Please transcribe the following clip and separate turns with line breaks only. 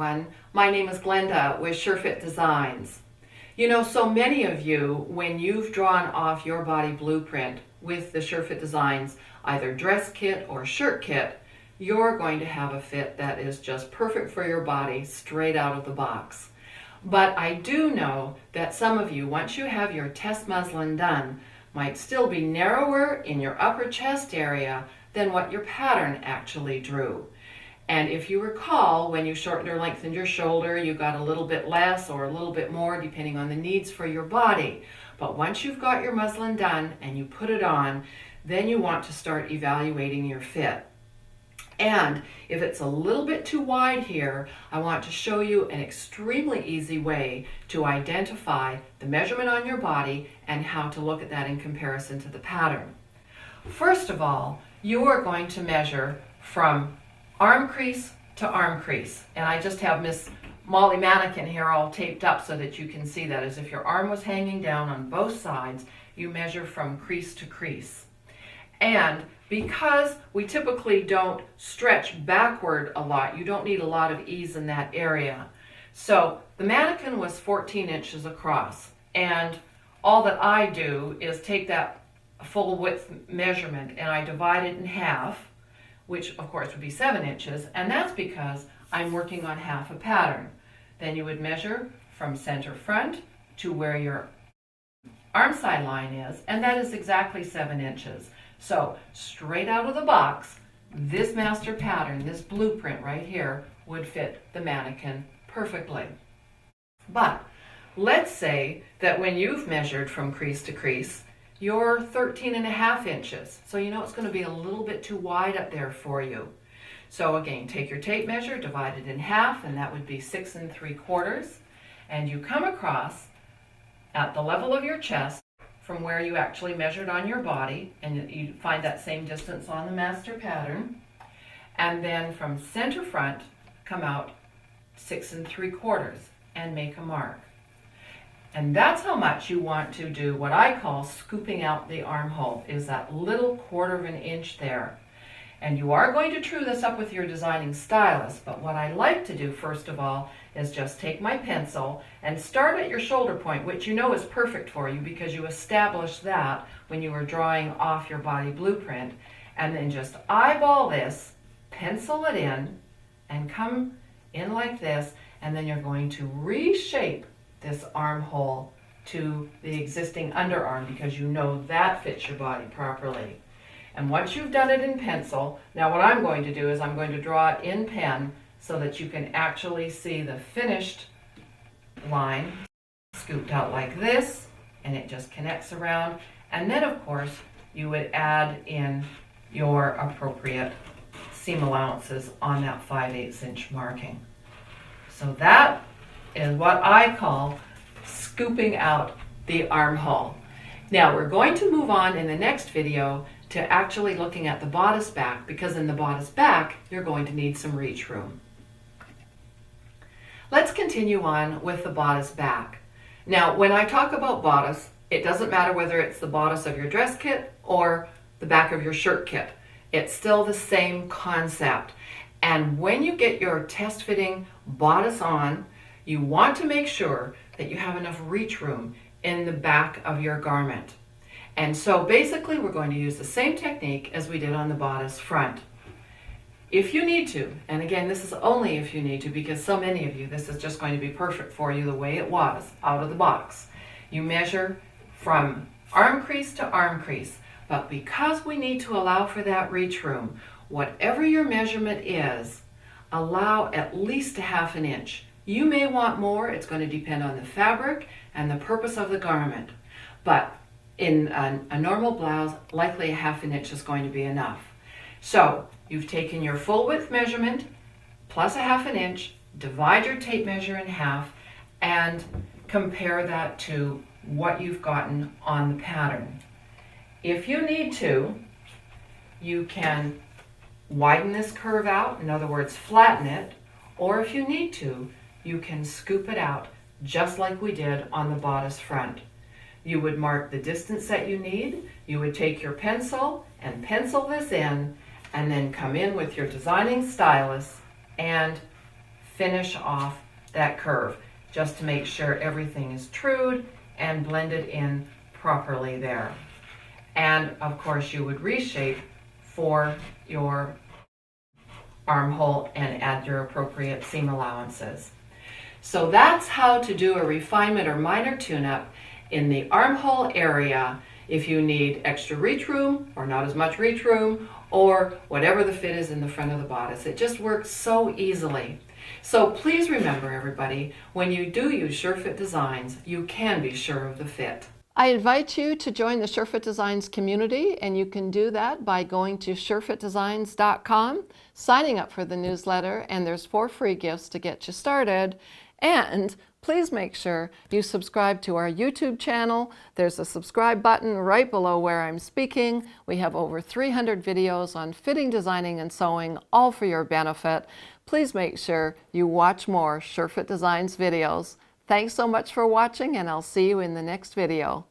everyone. My name is Glenda with SureFit Designs. You know, so many of you, when you've drawn off your body blueprint with the SureFit Designs, either dress kit or shirt kit, you're going to have a fit that is just perfect for your body straight out of the box. But I do know that some of you, once you have your test muslin done, might still be narrower in your upper chest area than what your pattern actually drew. And if you recall, when you shortened or lengthened your shoulder, you got a little bit less or a little bit more depending on the needs for your body. But once you've got your muslin done and you put it on, then you want to start evaluating your fit. And if it's a little bit too wide here, I want to show you an extremely easy way to identify the measurement on your body and how to look at that in comparison to the pattern. First of all, you are going to measure from arm crease to arm crease. And I just have Miss Molly Mannequin here all taped up so that you can see that. As if your arm was hanging down on both sides, you measure from crease to crease. And because we typically don't stretch backward a lot, you don't need a lot of ease in that area. So the mannequin was 14 inches across. And all that I do is take that full width measurement and I divide it in half, which of course would be 7 inches, and that's because I'm working on half a pattern. Then you would measure from center front to where your arm side line is, and that is exactly 7 inches. So straight out of the box, this master pattern, this blueprint right here, would fit the mannequin perfectly. But let's say that when you've measured from crease to crease, you're 13.5 inches. So you know it's going to be a little bit too wide up there for you. So again, take your tape measure, divide it in half, and that would be 6 3/4. And you come across at the level of your chest from where you actually measured on your body, and you find that same distance on the master pattern. And then from center front, come out 6 3/4 and make a mark. And that's how much you want to do what I call scooping out the armhole, is that little 1/4 inch there. And you are going to true this up with your designing stylus, but what I like to do first of all is just take my pencil and start at your shoulder point, which you know is perfect for you because you established that when you were drawing off your body blueprint, and then just eyeball this, pencil it in, and come in like this, and then you're going to reshape this armhole to the existing underarm because you know that fits your body properly. And once you've done it in pencil, now what I'm going to do is I'm going to draw it in pen so that you can actually see the finished line scooped out like this, and it just connects around. And then of course you would add in your appropriate seam allowances on that 5/8 inch marking. So that is what I call scooping out the armhole. Now we're going to move on in the next video to actually looking at the bodice back, because in the bodice back you're going to need some reach room. Let's continue on with the bodice back. Now when I talk about bodice, it doesn't matter whether it's the bodice of your dress kit or the back of your shirt kit. It's still the same concept. And when you get your test fitting bodice on, you want to make sure that you have enough reach room in the back of your garment. And so basically we're going to use the same technique as we did on the bodice front. If you need to, and again this is only if you need to because so many of you, this is just going to be perfect for you the way it was out of the box. You measure from arm crease to arm crease, but because we need to allow for that reach room, whatever your measurement is, allow at least 1/2 inch. You may want more, it's going to depend on the fabric and the purpose of the garment. But in a normal blouse, likely 1/2 inch is going to be enough. So you've taken your full width measurement plus 1/2 inch, divide your tape measure in half, and compare that to what you've gotten on the pattern. If you need to, you can widen this curve out, in other words, flatten it, or if you need to, you can scoop it out just like we did on the bodice front. You would mark the distance that you need, you would take your pencil and pencil this in, and then come in with your designing stylus and finish off that curve, just to make sure everything is trued and blended in properly there. And of course you would reshape for your armhole and add your appropriate seam allowances. So that's how to do a refinement or minor tune-up in the armhole area if you need extra reach room or not as much reach room, or whatever the fit is in the front of the bodice. It just works so easily. So please remember, everybody, when you do use SureFit Designs, you can be sure of the fit. I invite you to join the SureFit Designs community, and you can do that by going to surefitdesigns.com, signing up for the newsletter, and there's 4 free gifts to get you started. And please make sure you subscribe to our YouTube channel. There's a subscribe button right below where I'm speaking. We have over 300 videos on fitting, designing, and sewing, all for your benefit. Please make sure you watch more SureFit Designs videos. Thanks so much for watching, and I'll see you in the next video.